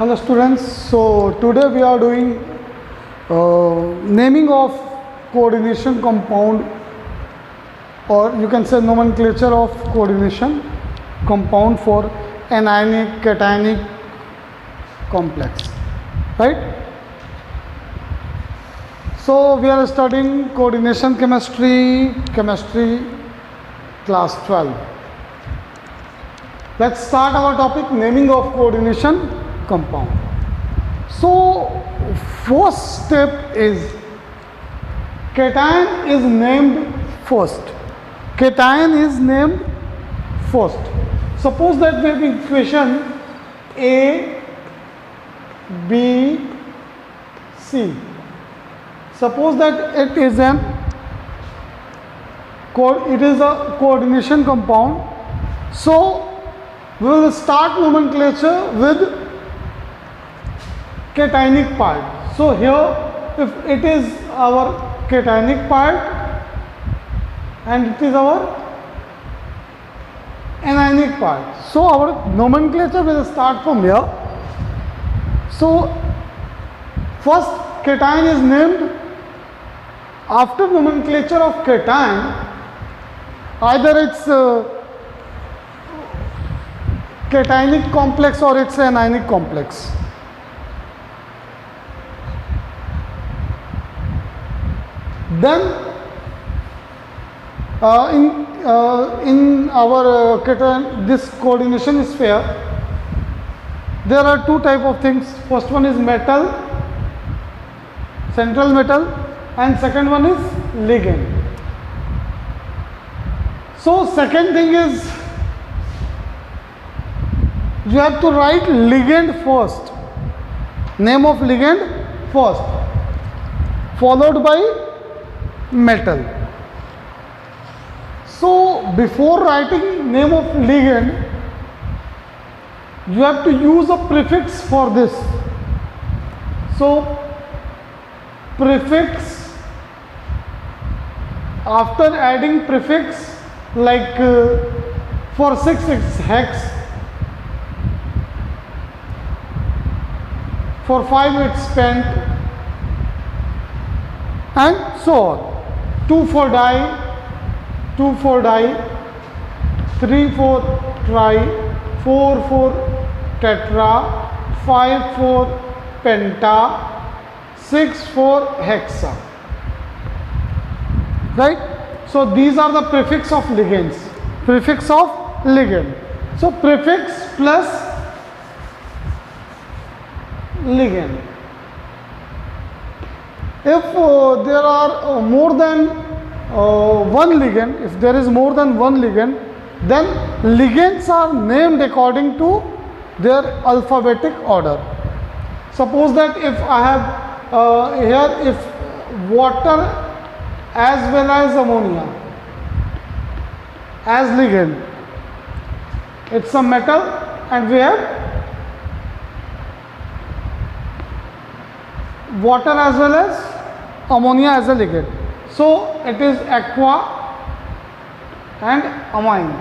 Hello students, so today we are doing naming of coordination compound, or you can say nomenclature of coordination compound for anionic cationic complex, right? So we are studying coordination chemistry class 12. Let's start our topic, naming of coordination compound. So first step is cation is named first. Cation is named first. Suppose that we have equation A, B, C. Suppose that it is a coordination compound. So we will start nomenclature with cationic part. So here, if it is our cationic part and it is our anionic part, so our nomenclature will start from here. So first cation is named. After nomenclature of cation, either it's cationic complex or it's anionic complex. Then in our this coordination sphere, there are two type of things. First one is metal, central metal, and second one is ligand. So second thing is you have to write ligand first, name of ligand first, followed by metal. So before writing name of ligand, you have to use a prefix for this. So prefix, after adding prefix, like for 6 it's hex, for 5 it's pent, and so on. 2 for di, 2 for di, 3 for tri, 4 for tetra, 5 for penta, 6 for hexa, right? So these are the prefix of ligands, prefix of ligand. So prefix plus ligand. If there are more than one ligand, if there is more than one ligand, then ligands are named according to their alphabetic order. Suppose that if I have here, if water as well as ammonia as ligand, it's a metal, and we have water as well as ammonia as a ligand. So it is aqua and amine.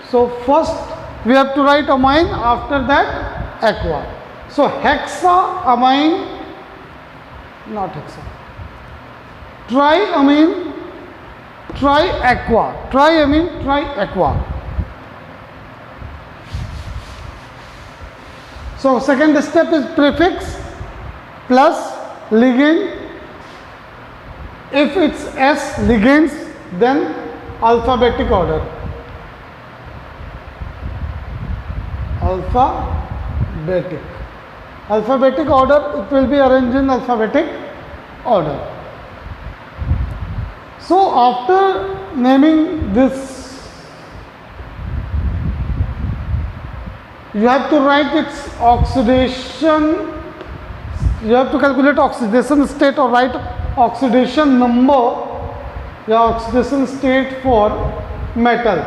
So first we have to write amine, after that aqua. So hexaamine, not hexa, triamine, triaqua, triamine, triaqua. So second step is prefix plus ligand. If it's S ligands, then alphabetic order. Alphabetic order, it will be arranged in alphabetic order. So after naming this, you have to write its oxidation, you have to calculate oxidation state or write oxidation number, oxidation state for metal,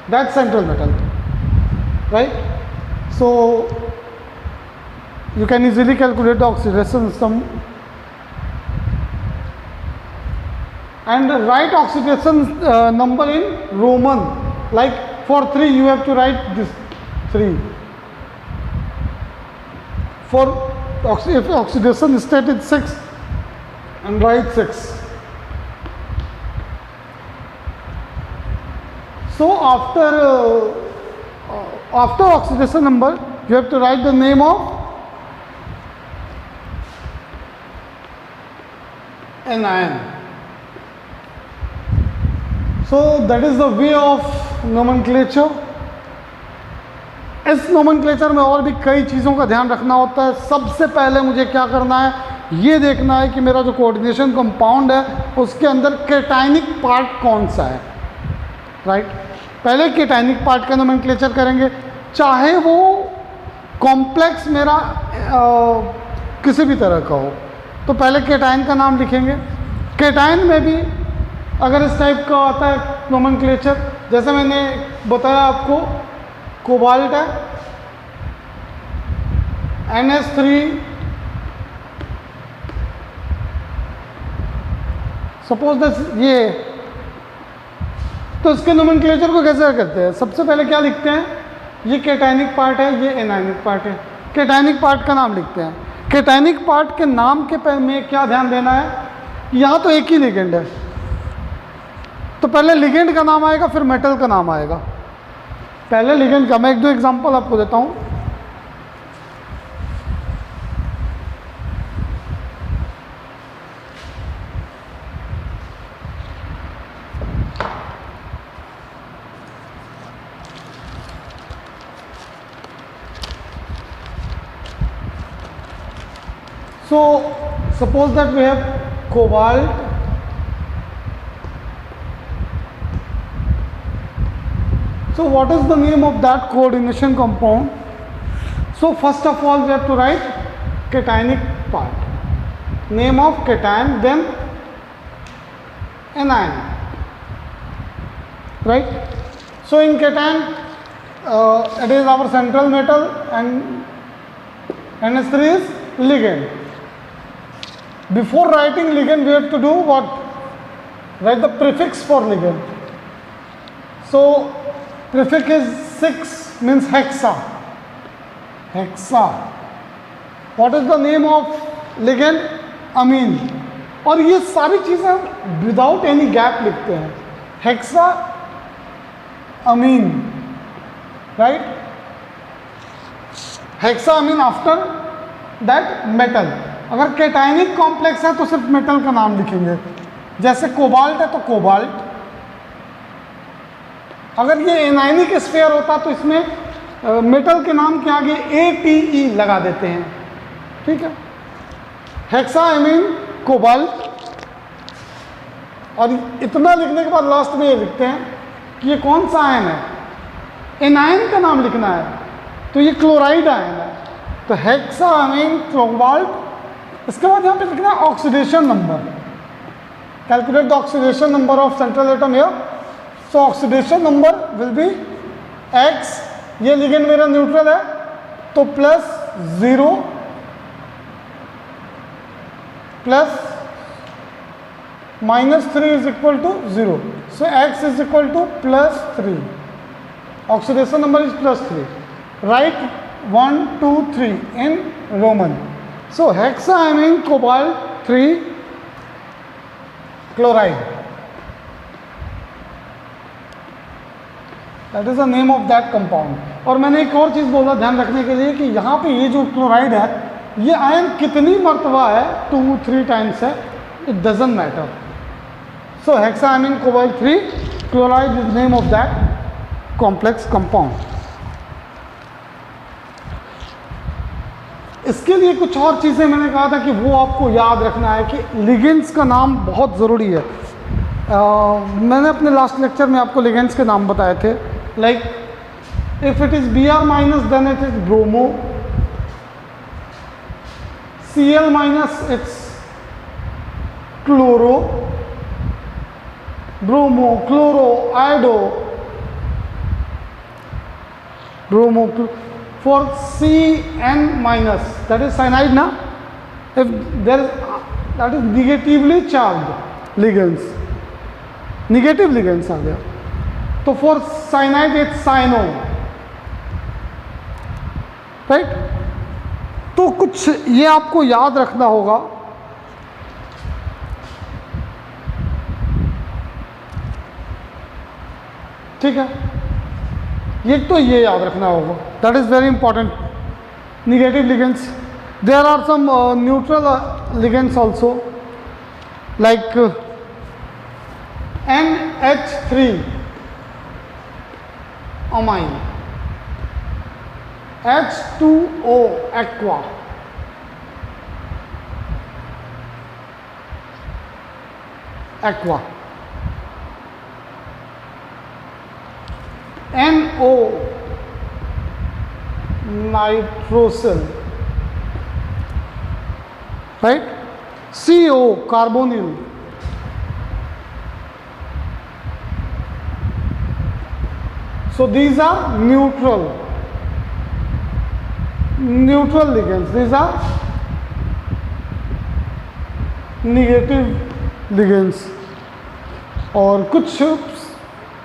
that's central metal, right? So you can easily calculate the oxidation sum and write oxidation number in Roman, like for 3 you have to write this 3. For if oxidation state is 6, and write 6. So after oxidation number, you have to write the name of anion. So that is the way of nomenclature. इस nomenclature में और भी कई चीज़ों का ध्यान रखना होता है. सबसे पहले मुझे क्या करना है, ये देखना है कि मेरा जो कोऑर्डिनेशन कंपाउंड है उसके अंदर केटाइनिक पार्ट कौन सा है. राइट, पहले केटाइनिक पार्ट का नोमेनक्लेचर करेंगे, चाहे वो कॉम्प्लेक्स मेरा किसी भी तरह का हो. तो पहले केटाइन का नाम लिखेंगे. केटाइन में भी अगर इस टाइप का आता है नोमेनक्लेचर, जैसे मैंने बताया आपको, कोबाल्ट है, NH3, सपोज दैट ये. तो इसके नोमेनक्लेचर को कैसे करते हैं, सबसे पहले क्या लिखते हैं, ये केटाइनिक पार्ट है, ये एनायनिक पार्ट है. केटाइनिक पार्ट का नाम लिखते हैं. केटाइनिक पार्ट के नाम के में क्या ध्यान देना है, यहाँ तो एक ही लिगेंड है, तो पहले लिगेंड का नाम आएगा, फिर मेटल का नाम आएगा. पहले लिगेंड का, मैं एक दो एग्जांपल आपको देता हूँ. So suppose that we have cobalt, so what is the name of that coordination compound? So first of all we have to write cationic part, name of cation, then anion. Right? So in cation it is our central metal and NH3 is ligand. Before writing ligand, we have to do what? Write the prefix for ligand. So prefix is 6, means hexa. Hexa. What is the name of ligand? amine. और ये सारी चीज़ें without any gap लिखते हैं. Hexa amine, right. Hexa amine after that metal. अगर cationic complex है तो सिर्फ मेटल का नाम लिखेंगे. जैसे कोबाल्ट है तो कोबाल्ट. अगर ये एनायनिक स्फीयर होता तो इसमें मेटल के नाम के आगे ATE लगा देते हैं. ठीक है. हेक्सा अमीन कोबाल्ट. और इतना लिखने के बाद लास्ट में ये लिखते हैं कि ये कौन सा आयन है. एनायन का नाम लिखना है तो ये क्लोराइड आयन है. तो हेक्सा अमीन कोबाल्ट. इसके बाद यहाँ पे लिखना है oxidation number. Calculate the oxidation number of central atom here. So oxidation number will be X. ये लिगेंड मेरा न्यूट्रल है तो +0 plus -3 is equal to 0. So X is equal to +3. Oxidation number is +3. Right 1 2 3 in Roman. So hexaamine cobalt 3 chloride. That is the name of that compound. और मैंने एक और चीज़ बोला ध्यान रखने के लिए कि यहाँ पे ये जो क्लोराइड है ये आयन कितनी मर्तबा है, 2-3 टाइम्स है, it doesn't matter. So hexaamine cobalt 3 chloride is name of that complex compound. इसके लिए कुछ और चीज़ें मैंने कहा था कि वो आपको याद रखना है कि लिगेंड्स का नाम बहुत ज़रूरी है. मैंने अपने लास्ट लेक्चर में आपको लिगेंड्स के नाम बताए थे. Like if it is Br- then it is bromo. Cl- it's chloro. Bromo chloro iodo bromo. For Cn-, that is cyanide na. If there is that is negatively charged ligands, negative ligands are there. So for cyanide it's cyano. Right. तो कुछ ये आपको याद रखना होगा। ठीक है, ये तो ये याद रखना होगा, that is very important. Negative ligands, there are some neutral ligands also, like NH3 amine, H2O aqua, NO nitrosyl, right? CO carbonyl, so these are neutral ligands, these are negative ligands। और कुछ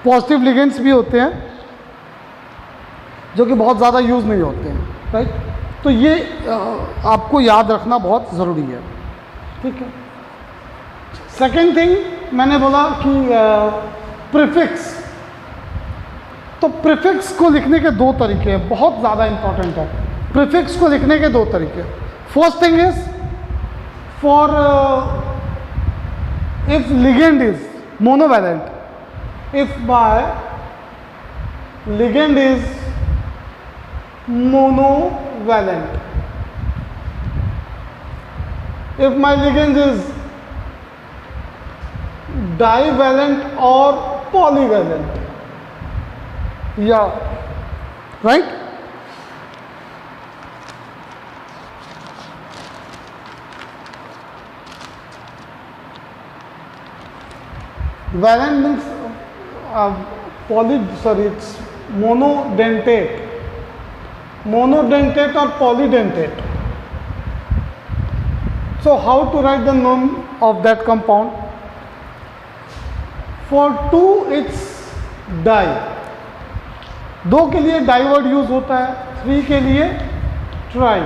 positive ligands भी होते हैं जो कि बहुत ज़्यादा use नहीं होते हैं, राइट। तो ये आपको याद रखना बहुत ज़रूरी है, ठीक है। सेकेंड थिंग मैंने बोला कि प्रीफिक्स, तो प्रीफिक्स को लिखने के दो तरीके हैं, बहुत ज़्यादा इंपॉर्टेंट है। प्रीफिक्स को लिखने के दो तरीके, first thing is for if ligand is monovalent, if my ligand is monovalent, if my ligand is divalent or polyvalent, yeah, right। Valent means it's monodentate or polydentate। So how to write the name of that compound? For 2 it's di, 2 के लिए die word use होता है, 3 के लिए try,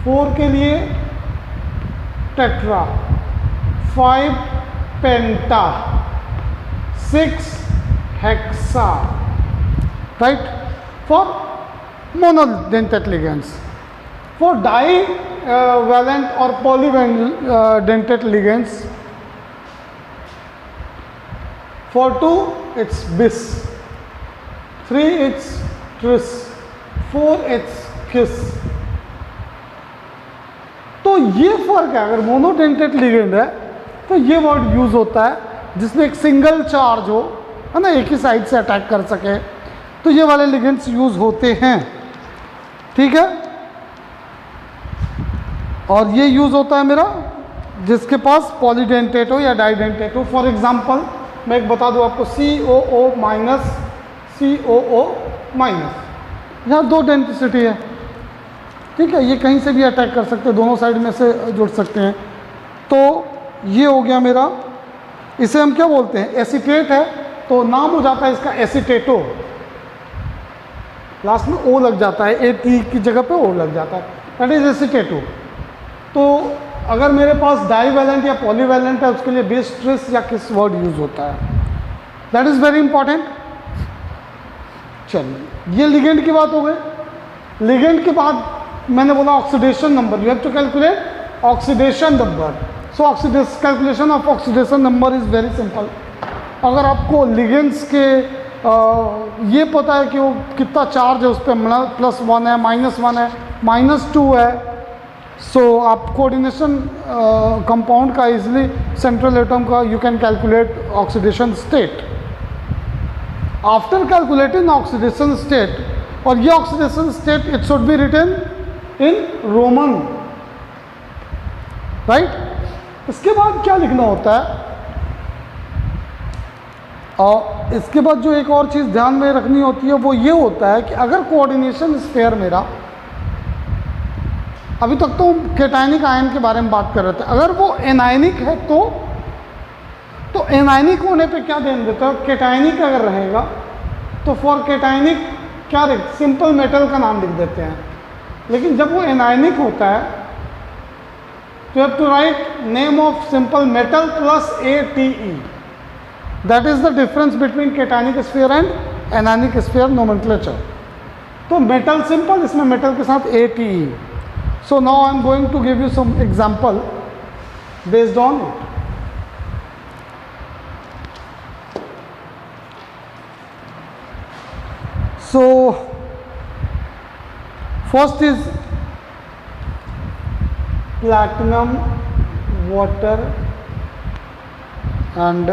4 के लिए tetra, 5 penta, 6 hexa, right, for monodentate ligands। For divalent or polydentate ligands, for 2 it's bis, 3 it's tris, 4 it's kiss। तो ये फर्क है, अगर मोनोडेंटेट लिगेंड है तो ये वर्ड यूज होता है जिसमें एक सिंगल चार्ज हो, है ना, एक ही साइड से अटैक कर सके, तो ये वाले लिगेंड्स यूज होते हैं, ठीक है। और ये यूज होता है मेरा जिसके पास पॉलीडेंटेट हो या डाइडेंटेट हो। फॉर एग्जांपल मैं एक बता दूं आपको, COO माइनस, COO माइनस, यहाँ 2 डेंसिटी है, ठीक है, ये कहीं से भी अटैक कर सकते हैं, दोनों साइड में से जुड़ सकते हैं। तो ये हो गया मेरा, इसे हम क्या बोलते हैं, एसीटेट है, तो नाम हो जाता है इसका एसीटेटो, लास्ट में ओ लग जाता है, AT की जगह पे ओ लग जाता है, दैट इज एसीटेटो। तो अगर मेरे पास डाईवैलेंट या पॉलीवैलेंट है उसके लिए बेस ट्रिस या किस वर्ड यूज होता है, दैट इज वेरी इंपॉर्टेंट। चलिए, ये लिगेंड की बात हो गई। लिगेंड के बाद मैंने बोला oxidation number, you have to calculate oxidation number. So calculation of oxidation number is very simple. अगर आपको लिगेंड्स के ये पता है कि वो कितना चार्ज है, उस पर +1 है, -1 है, -2 है, सो आप कोऑर्डिनेशन कंपाउंड का इजिली सेंट्रल एटम का you can calculate oxidation state. After calculating oxidation state, और ये oxidation state it should be written in Roman, right. इसके बाद क्या लिखना होता है, और इसके बाद जो एक और चीज़ ध्यान में रखनी होती है वो ये होता है कि अगर कोऑर्डिनेशन स्फीयर मेरा, अभी तक तो कैटायनिक आयन के बारे में बात कर रहे थे, अगर वो एनायनिक है तो एनायनिक होने पे क्या ध्यान देता है, कैटायनिक अगर रहेगा तो फॉर कैटायनिक क्या सिंपल मेटल का नाम लिख देते हैं, लेकिन जब वो एनायनिक होता है तो you have to write name of simple metal plus ATE. That is the difference between cationic sphere and anionic sphere nomenclature. तो मेटल सिंपल, इसमें मेटल के साथ ATE. So now I am going to give you some example based on it. So first is platinum, water and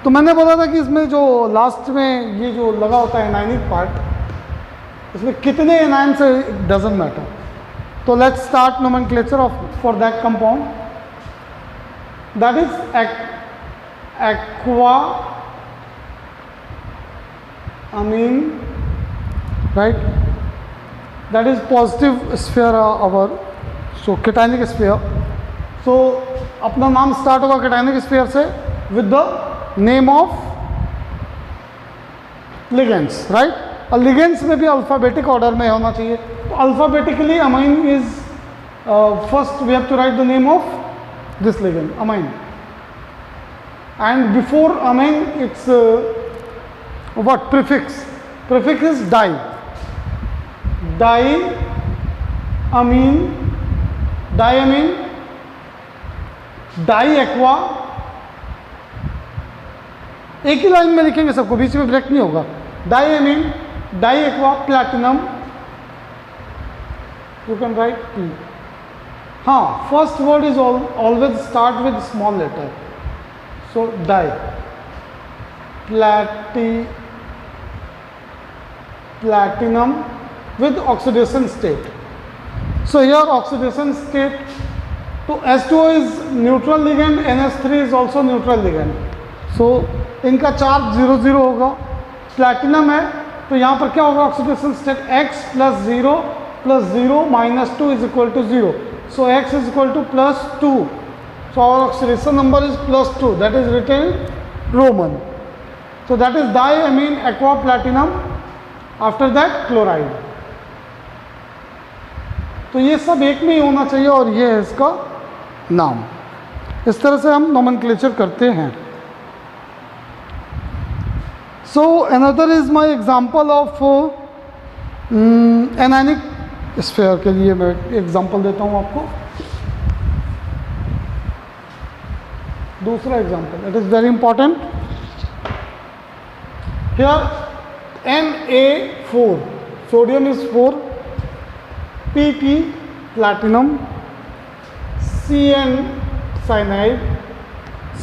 तो मैंने बोला था कि इसमें जो लास्ट में ये जो लगा होता है एनायनिक पार्ट, इसमें कितने एनायन से डजंट मैटर. तो let's start nomenclature of for that compound. That is aqua amine, right? That is positive sphere our so cationic sphere. So अपना नाम स्टार्ट होगा cationic sphere से with the name of ligands, right? और ligands में भी alphabetic order में होना चाहिए. तो alphabetically amine is first we have to write the name of this ligand, amine, and before amine it's what prefix is di, diamine, diaqua. एक ही line में लिखेंगे सबको, बीच में ब्रेक नहीं होगा. diamine, diaqua, platinum, you can write P. हाँ, first word is always start with small letter. So di, platinum with oxidation state. So here oxidation state to H2O is neutral ligand, NH3 is also neutral ligand. So इनका charge 0 0 होगा. Platinum है तो यहाँ पर क्या होगा, oxidation state X + 0 + 0 - 2 is equal to 0. So X is equal to +2. So our oxidation number is +2. That is written Roman. So that is diamine aqua platinum. After that chloride. तो ये सब एक में ही होना चाहिए और ये है इसका नाम. इस तरह से हम नोमेनक्लेचर करते हैं. So another is my example of anionic sphere के लिए मैं एग्जांपल देता हूं आपको. दूसरा example, it is very important. Here Na4, sodium is 4, Pp platinum, Cn cyanide,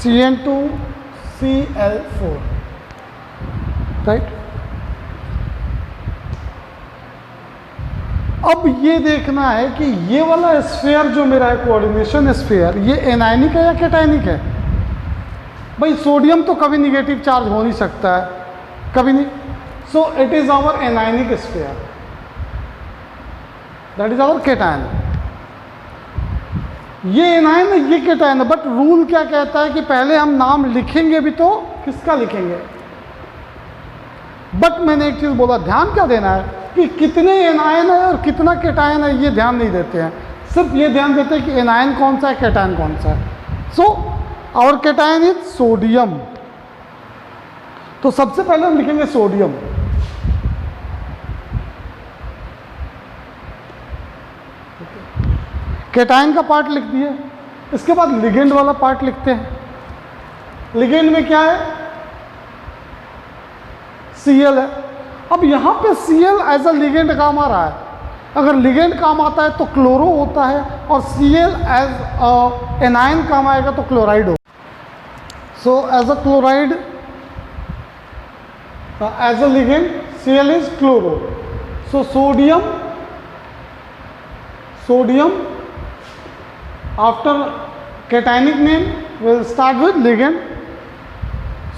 Cn2 Cl4, right. अब ये देखना है कि ये वाला स्फीयर जो मेरा है कोऑर्डिनेशन स्फीयर, ये एनायनिक है या कैटायनिक है. भाई सोडियम तो कभी निगेटिव चार्ज हो नहीं सकता है, कभी नहीं. So it is our anionic sphere, that is our cation. ये एनायन है, ये कैटायन है. बट रूल क्या कहता है कि पहले हम नाम लिखेंगे भी तो किसका लिखेंगे. बट मैंने एक चीज बोला, ध्यान क्या देना है कि कितने एनायन है और कितना कैटायन है, ये ध्यान नहीं देते हैं. सिर्फ ये ध्यान देते हैं कि एनायन कौन सा है, कैटायन कौन सा है. So our cation is sodium. तो सबसे पहले हम लिखेंगे सोडियम. कैटायन का पार्ट लिख दिए. इसके बाद लिगेंड वाला पार्ट लिखते हैं. लिगेंड में क्या है, Cl है. अब यहाँ पे Cl एज अ लिगेंड काम आ रहा है. अगर लिगेंड काम आता है तो क्लोरो होता है, और Cl एज एनायन काम आएगा तो क्लोराइड हो. So as a chloride, as a ligand Cl is chloro. So sodium after cationic name will start with ligand.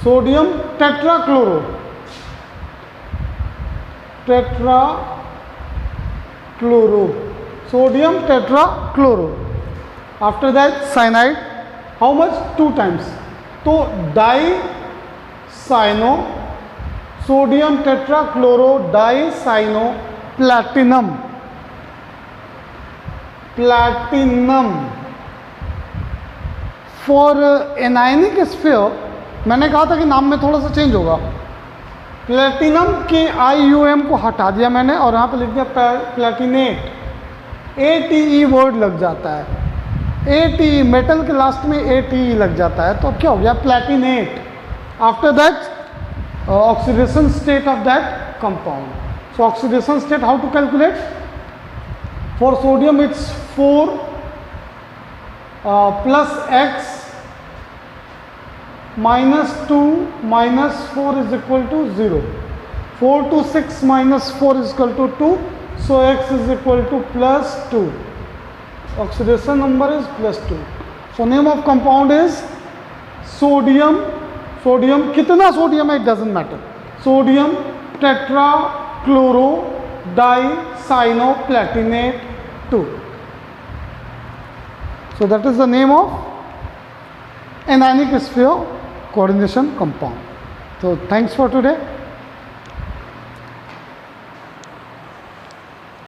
Sodium tetrachloro, sodium tetrachloro. After that cyanide, how much, 2 times. तो di cyano sodium tetrachloro di cyano platinum, platinum for anionic sphere मैंने कहा था कि नाम में थोड़ा सा change होगा। प्लैटिनम के IUM को हटा दिया मैंने और यहाँ पे लिख दिया प्लैटिनेट, ATE वर्ड लग जाता है, ATE मेटल के लास्ट में ATE लग जाता है, तो क्या हो गया platinate. After that oxidation state of that compound, so oxidation state how to calculate, for sodium it's 4 plus X minus 2 minus 4 is equal to 0. 4 to 6 minus 4 is equal to 2. So X is equal to plus 2. Oxidation number is plus 2. So name of compound is sodium. Sodium कितना sodium है it doesn't matter. Sodium tetrachloro dicyanoplatinate 2. So that is the name of anionic sphere coordination compound. So thanks for today.